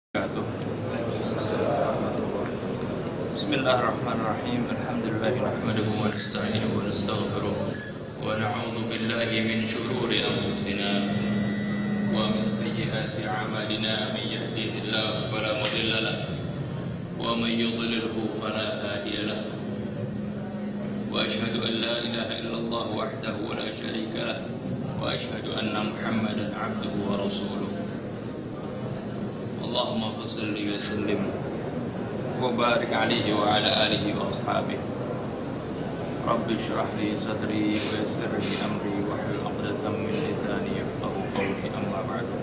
Bismillahirrahmanirrahim. Alhamdulillah nahmaduhu wa nasta'inuhu wa nastaghfiruh wa na'udzu billahi min shururi anfusina wa min sayyiati a'malina. Man yahdihillahu fala mudilla lahu wa man yudlilhu fala hadiya lahu. Wa ashhadu an la ilaha illallah wahdahu la syarika lahu wa ashhadu anna Muhammadan 'abduhu wa rasuluh. Allahumma shalli wa sallim wa barik alaihi wa ala alihi wa ashabihi. Rabbi shrah li sadri wa yassir li amri wa hlul 'uqdatam min lisani yafqahu qawli, amma ba'du.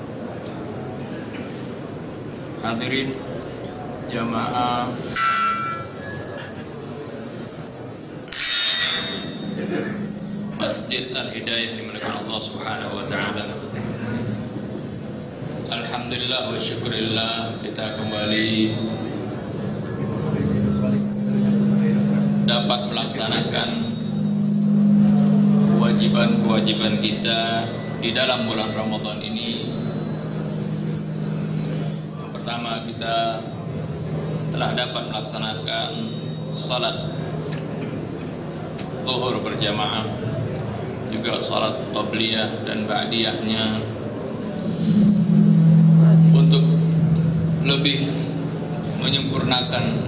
Hadirin jamaah Masjid Al-Hidayah dimulakan Allah Subhanahu wa taala. Alhamdulillah wa syukurillah, kita kembali dapat melaksanakan kewajiban-kewajiban kita di dalam bulan Ramadan ini. Yang pertama, kita telah dapat melaksanakan salat zuhur berjamaah, juga salat qabliyah dan ba'diyahnya, untuk lebih menyempurnakan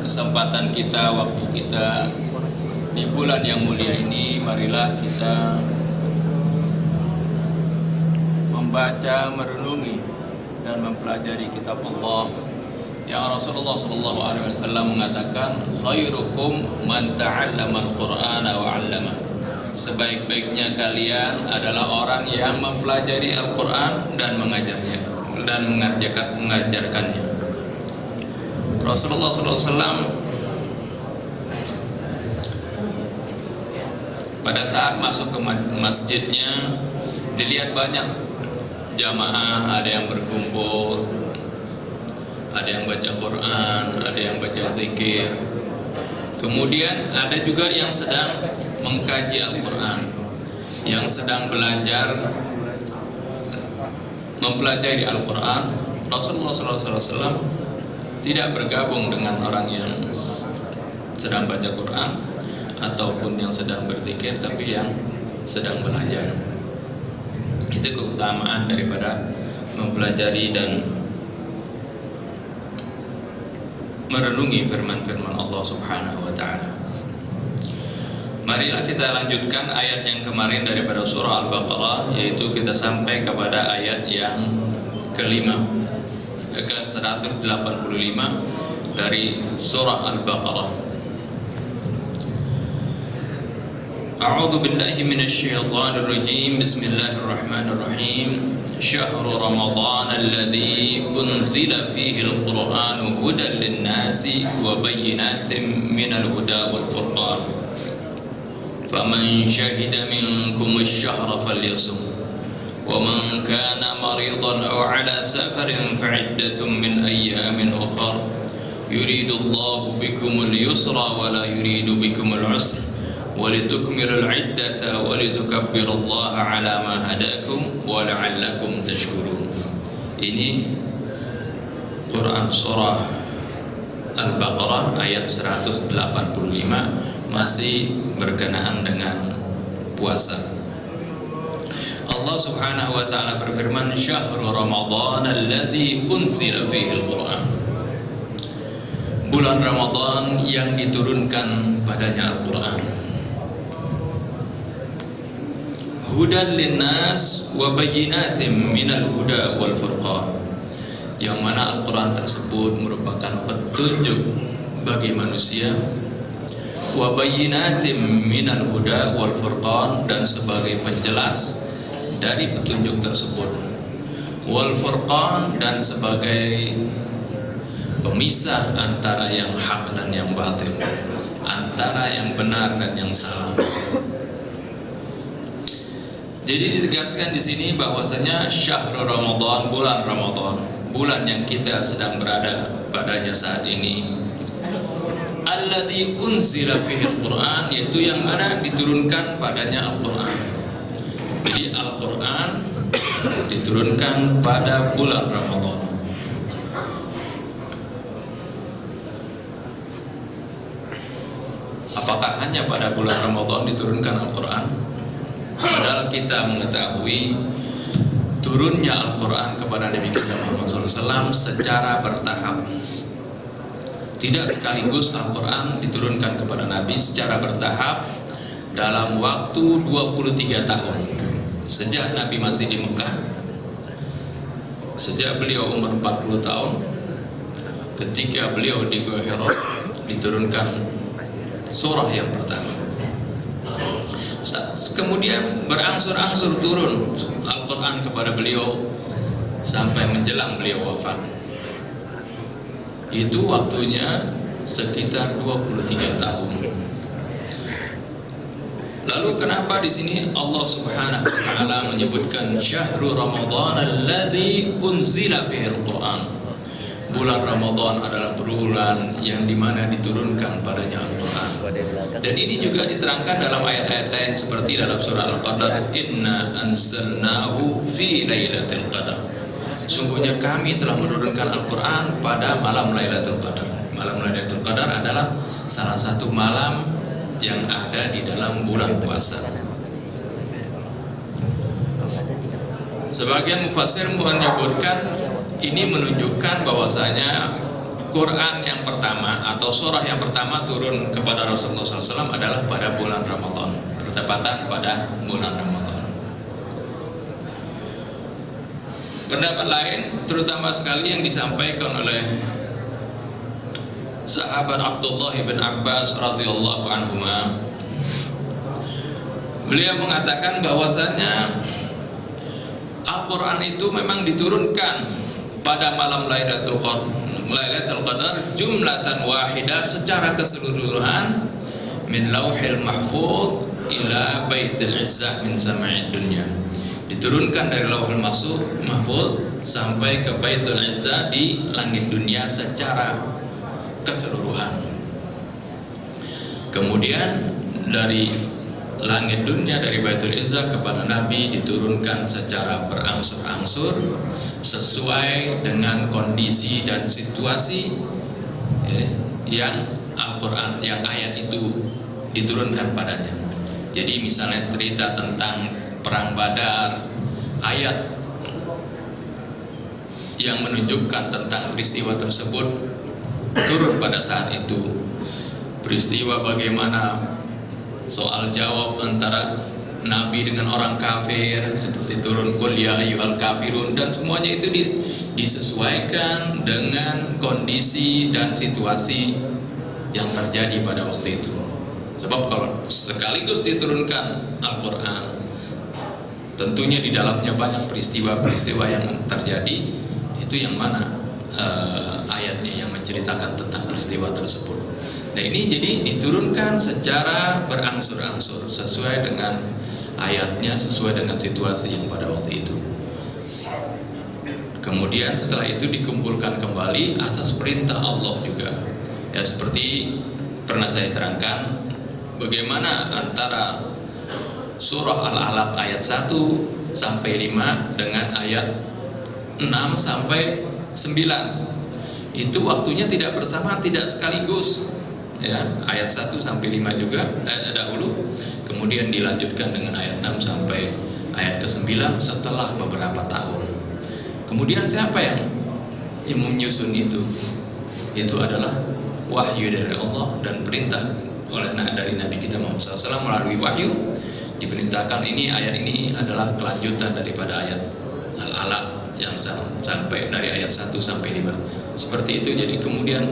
kesempatan kita, waktu kita di bulan yang mulia ini. Marilah kita membaca, merenungi dan mempelajari kitab Allah yang Rasulullah SAW mengatakan, khairukum man ta'allama al-Qur'ana wa 'allama. Sebaik-baiknya kalian adalah orang yang mempelajari Al-Quran dan mengajarnya dan mengajarkannya. Rasulullah SAW pada saat masuk ke masjidnya, dilihat banyak jamaah, ada yang berkumpul, ada yang baca Quran, ada yang baca zikir. Kemudian ada juga yang sedang mengkaji Al-Quran, yang sedang mempelajari Al-Quran. Rasulullah SAW tidak bergabung dengan orang yang sedang baca Quran ataupun yang sedang berzikir, tapi yang sedang belajar. Itu keutamaan daripada mempelajari dan merenungi firman-firman Allah Subhanahu wa taala. Marilah kita lanjutkan ayat yang kemarin daripada surah Al-Baqarah, yaitu kita sampai kepada ayat yang kelima, ke-185 dari surah Al-Baqarah. A'udzu billahi minasy syaithanir rajim. Bismillahirrahmanirrahim. Syahrul Ramadan alladzi unzila fihi al-Qur'anu hudan lin-nasi wa bayyinatin minal huda wal furqan. Faman syahida minkum asy-syahra falyasum wa man kana maridan aw ala safarin fa'iddatun min ayyamin ukhra yuridullahu bikumul yusra wa la yuridu bikumul usra wa litukmilul 'iddata wa litukabbirullaha 'ala ma hadakum wa la'allakum tashkurun. Ini Quran surah Al-Baqarah ayat 185, masih berkenaan dengan puasa. Allah Subhanahu wa taala berfirman, Syahrul Ramadan alladzi unzila fihi al-Qur'an. Bulan Ramadan yang diturunkan padanya Al-Qur'an. Hudan linnas wa bayyinatin minal huda wal furqan. Yang mana Al-Qur'an tersebut merupakan petunjuk bagi manusia, wa bayyinatin minal huda wal furqan, dan sebagai penjelas dari petunjuk tersebut, wal furqan, dan sebagai pemisah antara yang hak dan yang batil, antara yang benar dan yang salah. Jadi ditegaskan di sini bahwasanya syahrul Ramadan, bulan Ramadan, bulan yang kita sedang berada padanya saat ini, alladzi unzila fihi al-Qur'an, yaitu yang mana diturunkan padanya Al-Qur'an. Jadi Al-Quran diturunkan pada bulan Ramadan. hanya pada bulan Ramadan diturunkan Al-Quran, padahal kita mengetahui turunnya Al-Quran kepada Nabi kita Muhammad SAW secara bertahap. Tidak sekaligus Al-Quran diturunkan kepada Nabi secara bertahap dalam waktu 23 tahun. Sejak Nabi masih di Mekah, sejak beliau umur 40 tahun, ketika beliau di Gua Hira diturunkan surah yang pertama. Kemudian berangsur-angsur turun Al-Quran kepada beliau sampai menjelang beliau wafat. Itu waktunya sekitar 23 tahun. Lalu kenapa di sini Allah Subhanahu wa taala menyebutkan syahrul Ramadan alladzi unzila fihi al-Qur'an? Bulan Ramadan adalah bulan yang dimana diturunkan padanya Al-Quran. Dan ini juga diterangkan dalam ayat-ayat lain seperti dalam surah Al-Qadar, inna anzalnahu fi lailatul qadar. Sungguhnya kami telah menurunkan Al-Quran pada malam Lailatul Qadar. Malam Lailatul Qadar adalah salah satu malam yang ada di dalam bulan puasa. Sebagian mufassir menyebutkan ini menunjukkan bahwasanya Quran yang pertama atau surah yang pertama turun kepada Rasulullah SAW adalah pada bulan Ramadan, bertepatan pada bulan Ramadan. Pendapat lain, terutama sekali yang disampaikan oleh sahabat Abdullah bin Abbas radhiyallahu anhuma, beliau mengatakan bahwasanya Al-Quran itu memang diturunkan pada malam Lailatul Qadar jumlatan wahidah secara keseluruhan min lauhil mahfuz ila baitil izzah min sama'id dunya. Diturunkan dari lauhul mahfuz sampai ke baitul izzah di langit dunia secara keseluruhan. Kemudian dari langit dunia, dari baitul izzah kepada Nabi diturunkan secara berangsur-angsur sesuai dengan kondisi dan situasi yang Al-Quran, yang ayat itu diturunkan padanya. Jadi misalnya cerita tentang perang Badar, ayat yang menunjukkan tentang peristiwa tersebut turun pada saat itu. Peristiwa bagaimana soal jawab antara Nabi dengan orang kafir seperti turun qul ya ayyuhal kafirun, dan semuanya itu disesuaikan dengan kondisi dan situasi yang terjadi pada waktu itu. Sebab kalau sekaligus diturunkan Al-Quran, tentunya di dalamnya banyak peristiwa-peristiwa yang terjadi. Itu yang mana ayatnya yang menceritakan tentang peristiwa tersebut. Nah ini jadi diturunkan secara berangsur-angsur sesuai dengan ayatnya, sesuai dengan situasi yang pada waktu itu. Kemudian setelah itu dikumpulkan kembali atas perintah Allah juga. Ya seperti pernah saya terangkan bagaimana antara surah Al-Alaq ayat 1 sampai 5 dengan ayat 6 sampai 9. Itu waktunya tidak bersamaan, tidak sekaligus. Ya, ayat 1 sampai 5 juga dahulu, kemudian dilanjutkan dengan ayat 6 sampai ayat ke-9 setelah beberapa tahun. Kemudian siapa yang menyusun itu? Itu adalah wahyu dari Allah dan perintah dari Nabi kita Muhammad SAW melalui wahyu. Diperintahkan ini, ayat ini adalah kelanjutan daripada ayat Al-Alaq yang sampai dari ayat 1 sampai 5. Seperti itu. Jadi kemudian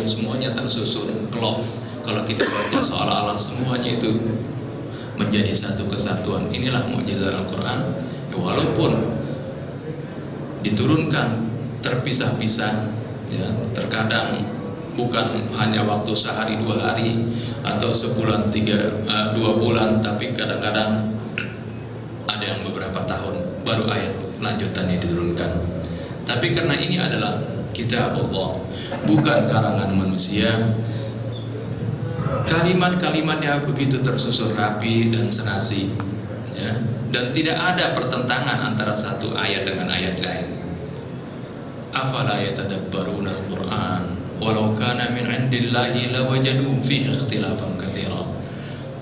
semuanya tersusun klop. Kalau kita baca seolah-olah semuanya itu menjadi satu kesatuan. Inilah mukjizat Al-Quran. Walaupun diturunkan terpisah-pisah, ya, terkadang bukan hanya waktu sehari 2 hari atau sebulan 2 bulan, tapi kadang-kadang ada yang beberapa tahun baru ayat lanjutannya diturunkan. Tapi karena ini adalah kitab Allah, bukan karangan manusia, kalimat-kalimatnya begitu tersusun rapi dan senasi, ya, dan tidak ada pertentangan antara satu ayat dengan ayat lain. Afala yatadabbaruna al-Qur'an walau kana min 'indillahi lawajadu fihi ikhtilafan katsira.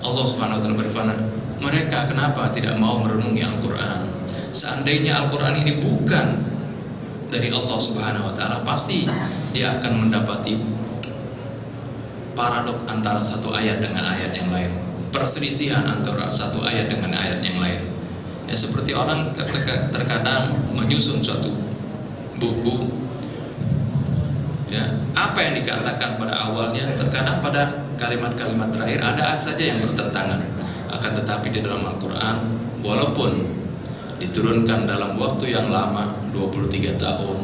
Allah Subhanahu wa taala berfirman, mereka kenapa tidak mau merenungi Al-Qur'an? Seandainya Al-Qur'an ini bukan dari Allah Subhanahu wa taala, pasti dia akan mendapati paradok antara satu ayat dengan ayat yang lain, perselisihan antara satu ayat dengan ayat yang lain. Ya, seperti orang terkadang menyusun suatu buku, ya, apa yang dikatakan pada awalnya terkadang pada kalimat-kalimat terakhir ada saja yang bertentangan. Akan tetapi di dalam Al-Quran, walaupun diturunkan dalam waktu yang lama 23 tahun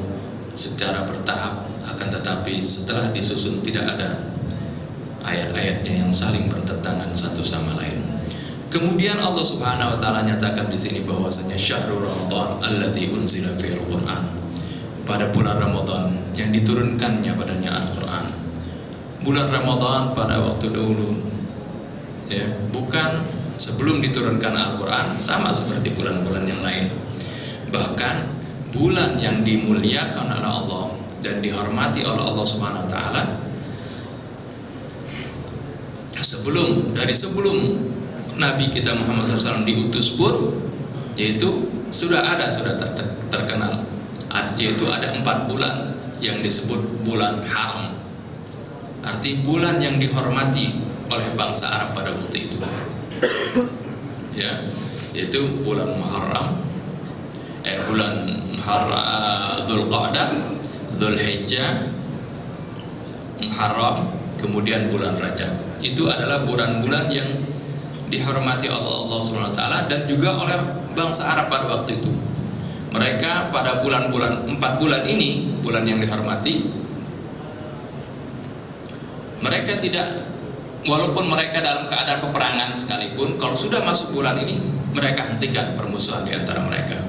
secara bertahap, akan tetapi setelah disusun tidak ada ayat-ayatnya yang saling bertentangan satu sama lain. Kemudian Allah Subhanahu wa taala nyatakan di sini bahwasanya syahrul Ramadan alladzi unzila fihi al-Qur'an, pada bulan Ramadan yang diturunkannya padanya Al-Qur'an. Bulan Ramadan pada waktu dahulu, ya, bukan sebelum diturunkan Al-Qur'an, sama seperti bulan-bulan yang lain. Bahkan bulan yang dimuliakan oleh Allah dan dihormati oleh Allah Subhanahu wa taala sebelum Nabi kita Muhammad SAW diutus pun, yaitu sudah terkenal, yaitu ada 4 bulan yang disebut bulan haram, arti bulan yang dihormati oleh bangsa Arab pada waktu itu, ya, yaitu bulan Muharram, bulan Dzulqa'dah, Dzulhijjah, Muharram, kemudian bulan Rajab. Itu adalah bulan-bulan yang dihormati Allah Subhanahu wa taala dan juga oleh bangsa Arab pada waktu itu. Mereka pada bulan-bulan 4 bulan ini, bulan yang dihormati, mereka tidak, walaupun mereka dalam keadaan peperangan sekalipun, kalau sudah masuk bulan ini mereka hentikan permusuhan di antara mereka.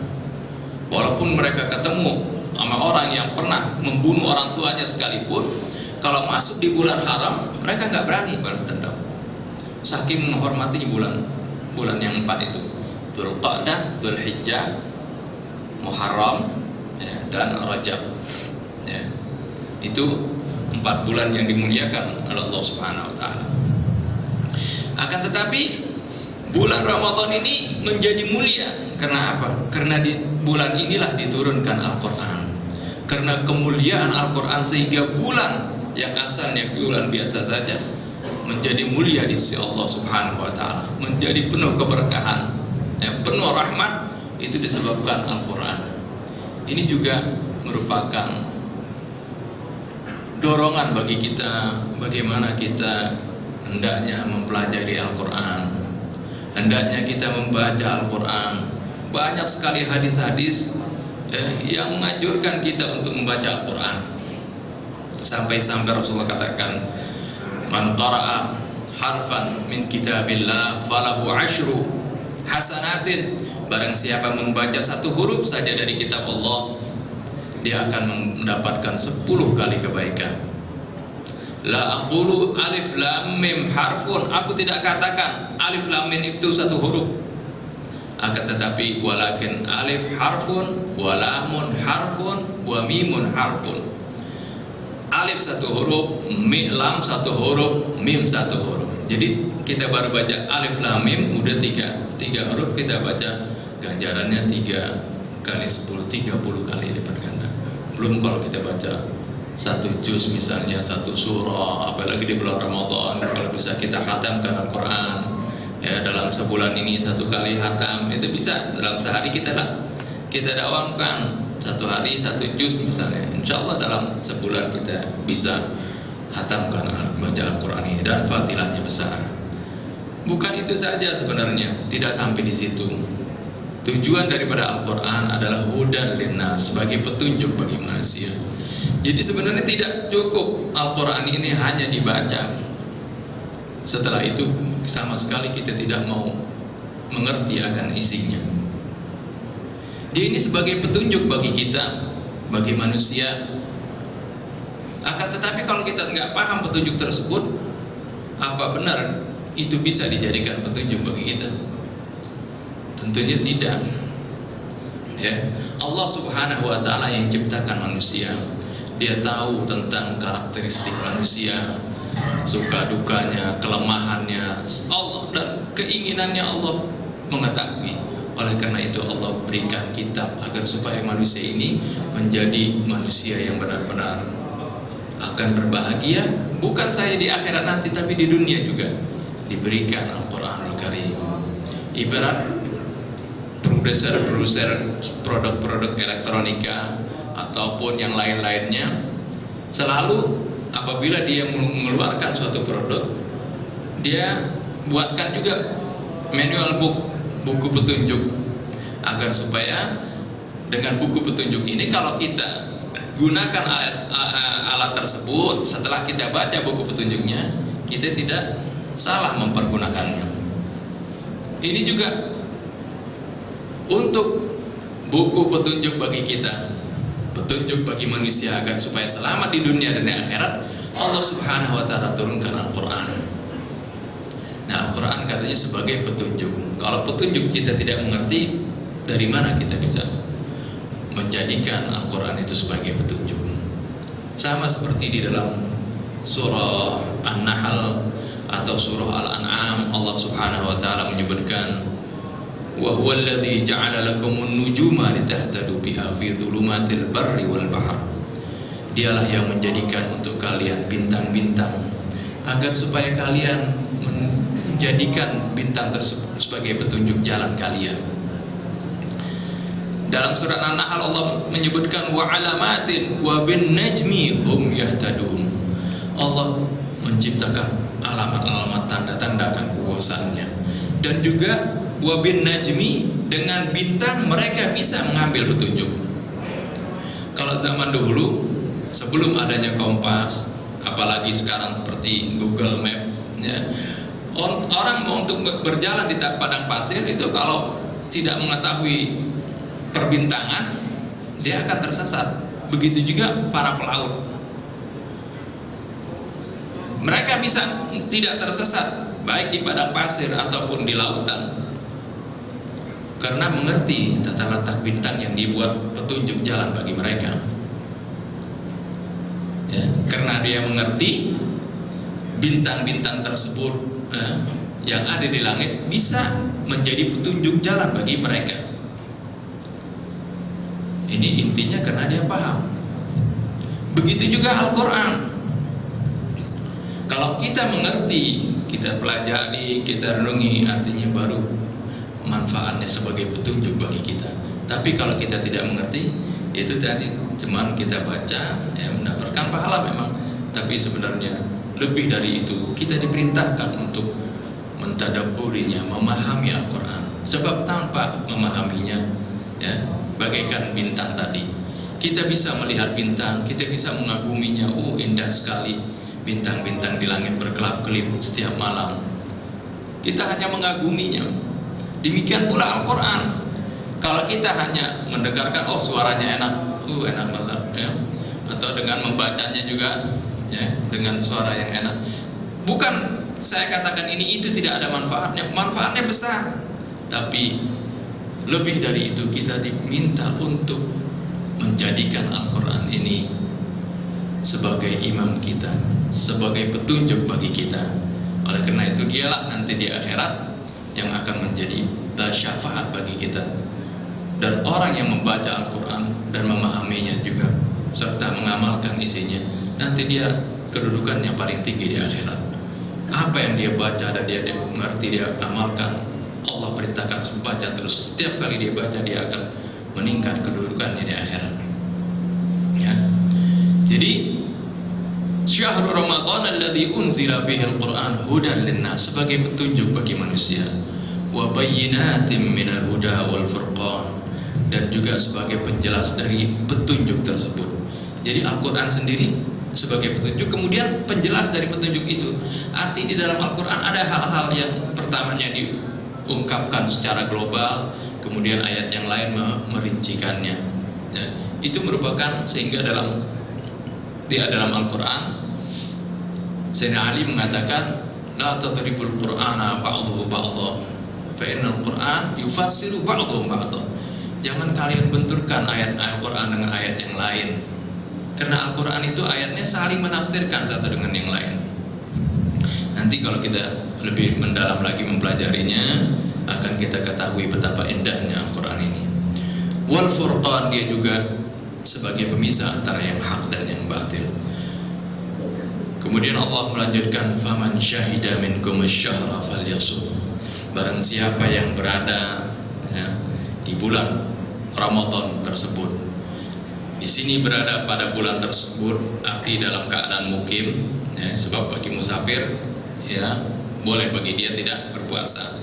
Walaupun mereka ketemu sama orang yang pernah membunuh orang tuanya sekalipun, kalau masuk di bulan haram mereka nggak berani balas dendam. Saking menghormati bulan yang 4 itu, Dzulqa'dah, Dzulhijjah, Muharram, ya, dan Rajab, ya. Itu 4 bulan yang dimuliakan oleh Allah Subhanahu wa taala. Akan tetapi bulan Ramadan ini menjadi mulia karena apa? Karena di bulan inilah diturunkan Al-Qur'an. Karena kemuliaan Al-Qur'an sehingga bulan yang asalnya bulan biasa saja menjadi mulia di sisi Allah Subhanahu wa taala, menjadi penuh keberkahan, ya, penuh rahmat. Itu disebabkan Al-Qur'an. Ini juga merupakan dorongan bagi kita, bagaimana kita hendaknya mempelajari Al-Qur'an, hendaknya kita membaca Al-Qur'an. Banyak sekali hadis-hadis, yang menganjurkan kita untuk membaca Al-Qur'an. Sampai-sampai Rasulullah katakan, man qara'a harfan min kitabillah falahu 10 hasanatin. Barang siapa membaca 1 huruf saja dari kitab Allah, dia akan mendapatkan 10 kali kebaikan. La aqulu alif lam mim harfun, aku tidak katakan alif lam mim itu 1 huruf, akan tetapi walakin alif harfun wa lamun harfun wa mimun harfun. Alif 1 huruf, lam 1 huruf, mim 1 huruf. Jadi kita baru baca alif lam mim udah 3 huruf, kita baca ganjarannya 3 kali 10, 30 kali lipat ganda. Belum kalau kita baca 1 juz misalnya, 1 surah, apalagi di bulan Ramadan, kalau bisa kita khatamkan Al-Quran, ya, dalam sebulan ini 1 kali khatam, itu bisa dalam sehari kita dawamkan 1 hari 1 juz misalnya, insya Allah dalam sebulan kita bisa khatamkan baca Al-Quran ini, dan fadilahnya besar. Bukan itu saja sebenarnya, tidak sampai di situ. Tujuan daripada Al-Quran adalah hudan linnas, sebagai petunjuk bagi manusia. Jadi sebenarnya tidak cukup Al-Quran ini hanya dibaca, setelah itu sama sekali kita tidak mau mengerti akan isinya. Dia ini sebagai petunjuk bagi kita, bagi manusia. Akan tetapi kalau kita nggak paham petunjuk tersebut, apa benar itu bisa dijadikan petunjuk bagi kita? Tentunya tidak. Ya, Allah Subhanahu wa taala yang ciptakan manusia, Dia tahu tentang karakteristik manusia, suka dukanya, kelemahannya Allah, dan keinginannya Allah mengetahui. Oleh karena itu Allah berikan kitab agar supaya manusia ini menjadi manusia yang benar-benar akan berbahagia, bukan saja di akhirat nanti tapi di dunia juga diberikan Al-Quranul Karim. Ibarat produser produk-produk elektronika ataupun yang lain-lainnya, selalu apabila dia mengeluarkan suatu produk, dia buatkan juga manual book, buku petunjuk, agar supaya dengan buku petunjuk ini kalau kita gunakan alat tersebut, setelah kita baca buku petunjuknya, kita tidak salah mempergunakannya. Ini juga untuk buku petunjuk bagi kita, petunjuk bagi manusia agar supaya selamat di dunia dan di akhirat. Allah Subhanahu wa taala turunkan Al-Qur'an. Nah, Al-Quran katanya sebagai petunjuk. Kalau petunjuk kita tidak mengerti, dari mana kita bisa menjadikan Al-Quran itu sebagai petunjuk? Sama seperti di dalam surah An-Nahl atau surah Al-An'am, Allah Subhanahu wa taala menyebutkan, wa huwa alladzi ja'ala lakumun nujuma litahtadu biha fi dhulumatil barri wal bahr. Dialah yang menjadikan untuk kalian bintang-bintang agar supaya kalian menjadikan bintang tersebut sebagai petunjuk jalan kalian. Dalam surat An-Nahl Allah menyebutkan wa alamatin wa bin najmi hum yahtadun. Allah menciptakan alamat-alamat, tanda-tanda kekuasaannya, dan juga wa bin najmi, dengan bintang mereka bisa mengambil petunjuk. Kalau zaman dahulu sebelum adanya kompas, apalagi sekarang seperti Google Map ya, orang mau untuk berjalan di padang pasir itu kalau tidak mengetahui perbintangan, dia akan tersesat. Begitu juga para pelaut, mereka bisa tidak tersesat baik di padang pasir ataupun di lautan, karena mengerti tata letak bintang yang dibuat petunjuk jalan bagi mereka ya, karena dia mengerti bintang-bintang tersebut yang ada di langit bisa menjadi petunjuk jalan bagi mereka. Ini intinya karena dia paham. Begitu juga Al-Quran. Kalau kita mengerti, kita pelajari, kita renungi, artinya baru manfaatnya sebagai petunjuk bagi kita. Tapi kalau kita tidak mengerti, itu tadi cuman kita baca ya, mendapatkan pahala memang, tapi sebenarnya lebih dari itu kita diperintahkan untuk mentadabburinya, memahami Al-Quran. Sebab tanpa memahaminya ya, bagaikan bintang tadi, kita bisa melihat bintang, kita bisa mengaguminya. Indah sekali bintang-bintang di langit berkelap-kelip setiap malam, kita hanya mengaguminya. Demikian pula Al-Quran. Kalau kita hanya mendengarkan, suaranya enak, enak banget ya, atau dengan membacanya juga ya, dengan suara yang enak, bukan saya katakan itu tidak ada manfaatnya. Manfaatnya besar, tapi lebih dari itu kita diminta untuk menjadikan Al-Quran ini sebagai imam kita, sebagai petunjuk bagi kita. Oleh karena itu dialah nanti di akhirat yang akan menjadi syafaat bagi kita. Dan orang yang membaca Al-Quran dan memahaminya juga serta mengamalkan isinya, nanti dia kedudukannya paling tinggi di akhirat. Apa yang dia baca dan dia mengerti, dia amalkan, Allah perintahkan baca terus. Setiap kali dia baca, dia akan meningkat kedudukannya di akhirat ya. Jadi syahrul Ramadan alladzi unzila fihi al-Qur'an hudan linnas, sebagai petunjuk bagi manusia, wa bayyinatin minal huda wal furqan, dan juga sebagai penjelas dari petunjuk tersebut. Jadi Al-Quran sendiri sebagai petunjuk, kemudian penjelas dari petunjuk itu. Arti di dalam Al-Quran ada hal-hal yang pertamanya diungkapkan secara global, kemudian ayat yang lain merincikannya ya. Itu merupakan sehingga dalam Al-Quran Sayyidina Ali mengatakan, la tadribul Qur'ana ba'duhu ba'dha fa innal Qur'an yufassiru ba'duhu ba'dha. Jangan kalian benturkan ayat Al-Quran dengan ayat yang lain, karena Al-Quran itu ayatnya saling menafsirkan satu dengan yang lain Nanti kalau kita lebih mendalam lagi mempelajarinya, akan kita ketahui betapa indahnya Al-Quran ini. Wal Furqan, dia juga sebagai pemisah antara yang hak dan yang batil. Kemudian Allah melanjutkan, faman syahida minkum asy-syahra falyasum. Barang siapa yang berada di bulan Ramadan tersebut. Di sini berada pada bulan tersebut arti dalam keadaan mukim, sebab bagi musafir boleh bagi dia tidak berpuasa,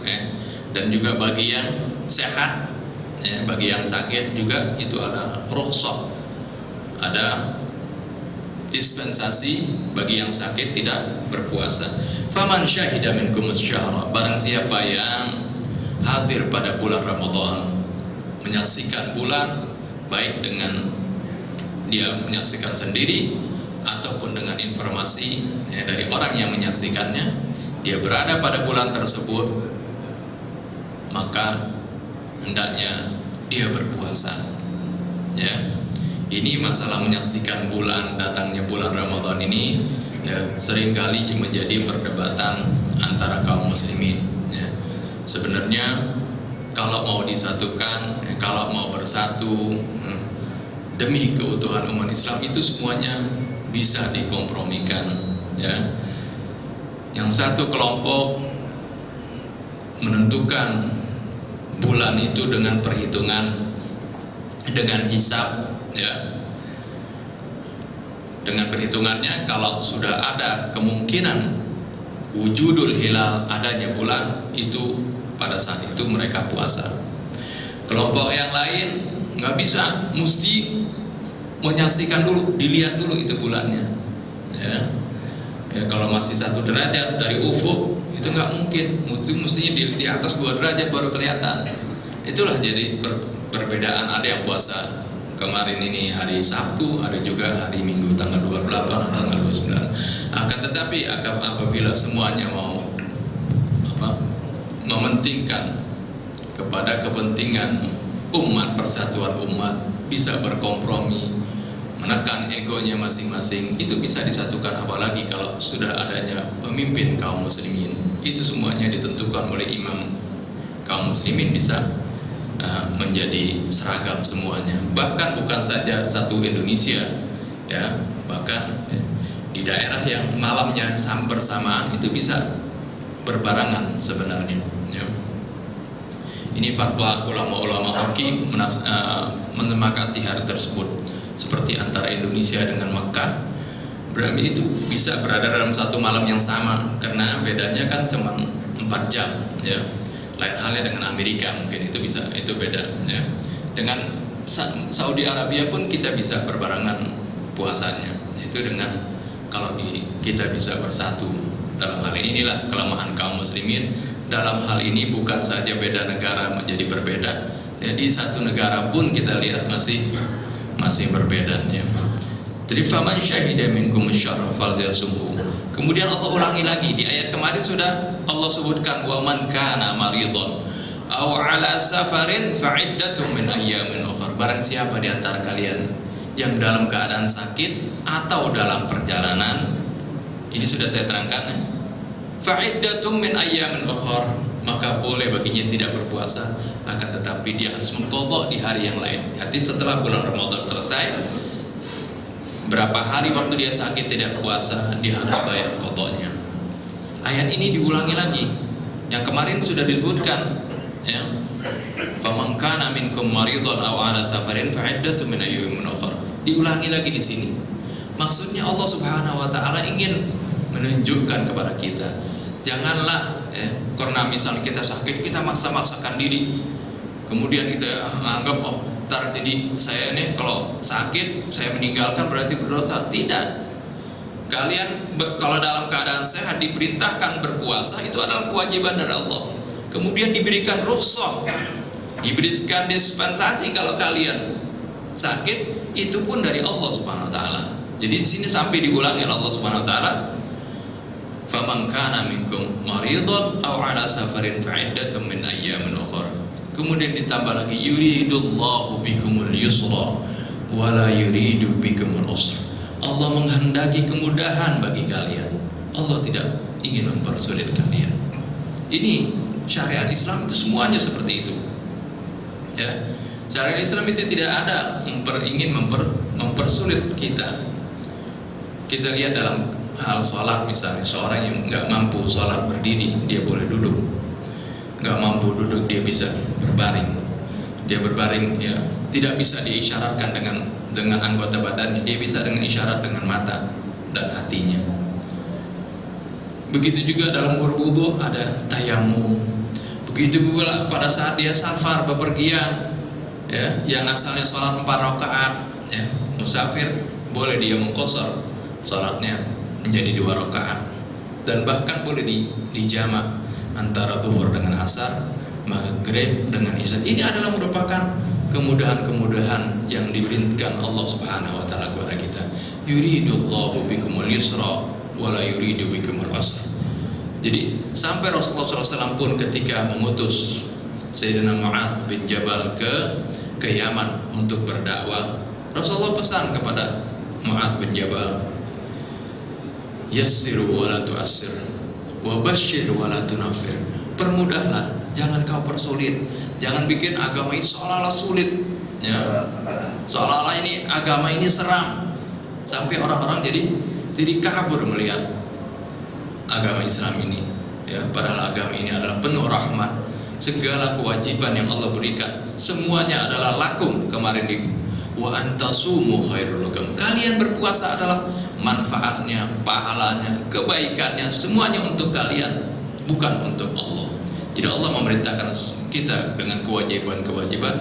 dan juga bagi yang sehat, bagi yang sakit juga itu ada rukhsah, ada dispensasi bagi yang sakit tidak berpuasa. Faman syahida minkum asy-syahra, barang siapa yang hadir pada bulan Ramadan, menyaksikan bulan, baik dengan dia menyaksikan sendiri ataupun dengan informasi dari orang yang menyaksikannya, dia berada pada bulan tersebut, maka hendaknya dia berpuasa. Ini masalah menyaksikan bulan, datangnya bulan Ramadan ini seringkali menjadi perdebatan antara kaum muslimin. Sebenarnya kalau mau disatukan, kalau mau bersatu demi keutuhan umat Islam, itu semuanya bisa dikompromikan. Yang satu kelompok menentukan bulan itu dengan perhitungan, dengan hisab, dengan perhitungannya, kalau sudah ada kemungkinan wujudul hilal, adanya bulan, itu pada saat itu mereka puasa. Kelompok yang lain nggak bisa, mesti menyaksikan dulu, dilihat dulu itu bulannya. Kalau masih 1 derajat dari ufuk, itu nggak mungkin, mestinya di atas 2 derajat baru kelihatan. Itulah jadi perbedaan. Ada yang puasa kemarin ini hari Sabtu, ada juga hari Minggu tanggal 28, tanggal 29. Akan tetapi apabila semuanya mau mementingkan kepada kepentingan umat, persatuan umat, bisa berkompromi, menekan egonya masing-masing, itu bisa disatukan. Apalagi kalau sudah adanya pemimpin kaum muslimin, itu semuanya ditentukan oleh imam kaum muslimin, bisa menjadi seragam semuanya. Bahkan bukan saja satu Indonesia, bahkan di daerah yang malamnya bersamaan itu bisa berbarangan sebenarnya. Ini fatwa ulama-ulama hakim menyepakati hari tersebut, seperti antara Indonesia dengan Mekah, berarti itu bisa berada dalam satu malam yang sama, karena bedanya kan cuma 4 jam. Lain halnya dengan Amerika, mungkin itu bisa, itu beda. Dengan Saudi Arabia pun kita bisa berbarengan puasanya, itu dengan kalau kita bisa bersatu. Dalam hal inilah kelemahan kaum muslimin. Dalam hal ini bukan saja beda negara menjadi berbeda, jadi satu negara pun kita lihat masih berbeda. Jadi faman syahida minkum asy-syahra falyasumhu. Kemudian Allah ulangi lagi di ayat kemarin sudah Allah sebutkan, wa man kana maridun aw ala safarin fa'iddatun min ayyamin ukhra. Barang siapa di antara kalian yang dalam keadaan sakit atau dalam perjalanan, ini sudah saya terangkan, fa'iddatun min ayyamin ukhra, maka boleh baginya tidak berpuasa, akan tetapi dia harus mengqadha di hari yang lain. Artinya setelah bulan Ramadan selesai, berapa hari waktu dia sakit tidak puasa, dia harus bayar qadanya. Ayat ini diulangi lagi. Yang kemarin sudah disebutkan, faman kana minkum maridun aw ala safarin fa'iddatun min ayyamin ukhra. Diulangi lagi di sini. Maksudnya Allah Subhanahu wa taala ingin menunjukkan kepada kita, janganlah karena misalnya kita sakit, kita maksa-maksakan diri, kemudian kita anggap jadi saya ini kalau sakit saya meninggalkan berarti berdosa. Tidak. Kalian kalau dalam keadaan sehat diperintahkan berpuasa, itu adalah kewajiban dari Allah. Kemudian diberikan rukhsah, diberikan dispensasi kalau kalian sakit, itu pun dari Allah Subhanahu wa taala. Jadi di sini sampai diulangi oleh Allah Subhanahu wa taala, faman kana minkum maridun aw ala safarin fa'iddatun min ayyamin ukhra. Kemudian ditambah lagi, yuridullahu bikumul yusra wa la yuridu bikumul usra. Allah menghendaki kemudahan bagi kalian. Allah tidak ingin mempersulit kalian. Ini syariat Islam itu semuanya seperti itu. Ya, syariat Islam itu tidak ada ingin mempersulit kita. Kita lihat dalam hal sholat misalnya, seorang yang nggak mampu sholat berdiri, dia boleh duduk. Nggak mampu duduk, dia bisa berbaring. Dia berbaring, ya, tidak bisa diisyaratkan dengan anggota badannya, dia bisa dengan isyarat dengan mata dan hatinya. Begitu juga dalam berwudu ada tayamum. Begitu pula pada saat dia safar bepergian, ya, yang asalnya sholat 4 rakaat, ya, musafir boleh dia mengqashar sholatnya menjadi 2 rakaat, dan bahkan boleh dijamak antara zuhur dengan asar, maghrib dengan isya. Ini adalah merupakan kemudahan-kemudahan yang diberikan Allah Subhanahu wa taala kepada kita. Yuridullahu bikumul yusra wa la yuridu bikumul usra. Jadi sampai Rasulullah SAW pun ketika mengutus Sayyidina Mu'adz bin Jabal ke Yaman untuk berdakwah, Rasulullah pesan kepada Mu'adz bin Jabal, yassiru wa la tu'assir wa basyir wa la tunaffir. Permudahlah, jangan kau persulit. Jangan bikin agama ini seolah-olah sulit, ya. Seolah-olah ini agama ini seram, sampai orang-orang jadi kabur melihat agama Islam ini, ya. Padahal agama ini adalah penuh rahmat. Segala kewajiban yang Allah berikan semuanya adalah lakum. Kemarin di wa antasumu khairul lakum. Kalian berpuasa adalah manfaatnya, pahalanya, kebaikannya semuanya untuk kalian, bukan untuk Allah. Jadi Allah memerintahkan kita dengan kewajiban-kewajiban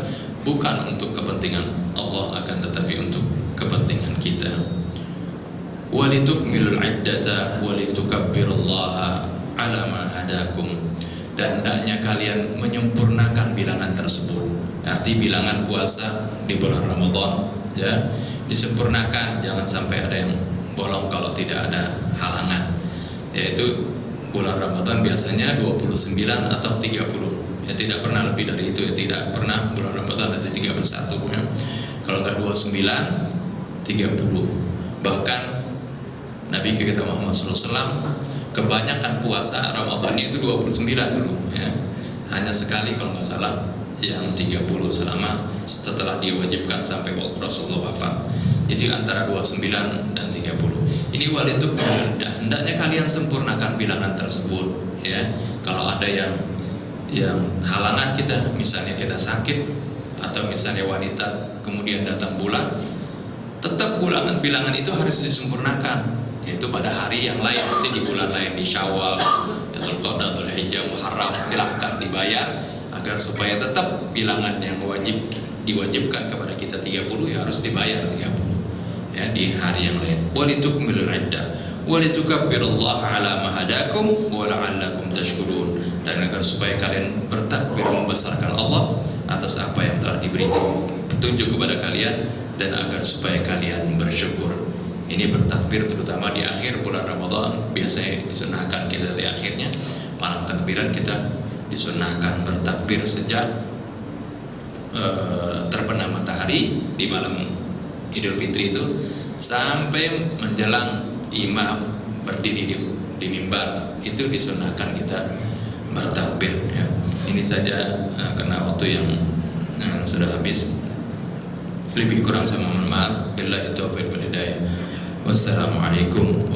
bukan untuk kepentingan Allah, akan tetapi untuk kepentingan kita. Walitukmilul iddata walitukabbirullaha ala ma hadakum. Dan hendaknya kalian menyempurnakan bilangan tersebut. Arti bilangan puasa di bulan Ramadan, ya, disempurnakan, jangan sampai ada yang bolong kalau tidak ada halangan. Yaitu bulan Ramadan biasanya 29 atau 30, ya, tidak pernah lebih dari itu, ya, tidak pernah bulan Ramadan ada 31, ya. Kalau enggak 29, 30. Bahkan Nabi kita Muhammad SAW kebanyakan puasa Ramadannya itu 29 dulu, ya. Hanya sekali kalau nggak salah yang 30 selama setelah diwajibkan sampai waktu Rasulullah wafat. Jadi antara 29 dan 30. Ini walituk mudah. Hendaknya kalian sempurnakan bilangan tersebut, ya. Kalau ada yang halangan kita, misalnya kita sakit atau misalnya wanita kemudian datang bulan, tetap bilangan itu harus disempurnakan, yaitu pada hari yang lain, nanti di bulan lain, di Syawal, Dzulqa'dah, Dzulhijjah, Muharram, silahkan dibayar agar supaya tetap bilangan yang diwajibkan kepada kita 30, ya harus dibayar 30, ya, di hari yang lain. Walitukmilul iddah walitukabbirullaha ala ma hadakum wa la'allakum tashkurun. Dan agar supaya kalian bertakbir membesarkan Allah atas apa yang telah diberi petunjuk kepada kalian, dan agar supaya kalian bersyukur. Ini bertakbir terutama di akhir bulan Ramadan, biasanya disunahkan kita di akhirnya. Malam takbiran kita disunahkan bertakbir sejak terbenam matahari di malam Idul Fitri itu sampai menjelang imam berdiri di mimbar, itu disunahkan kita bertakbir, ya. Ini saja karena waktu yang sudah habis. Lebih kurang saya mohon maaf. Billahi taufiq wal hidayah. Wassalamualaikum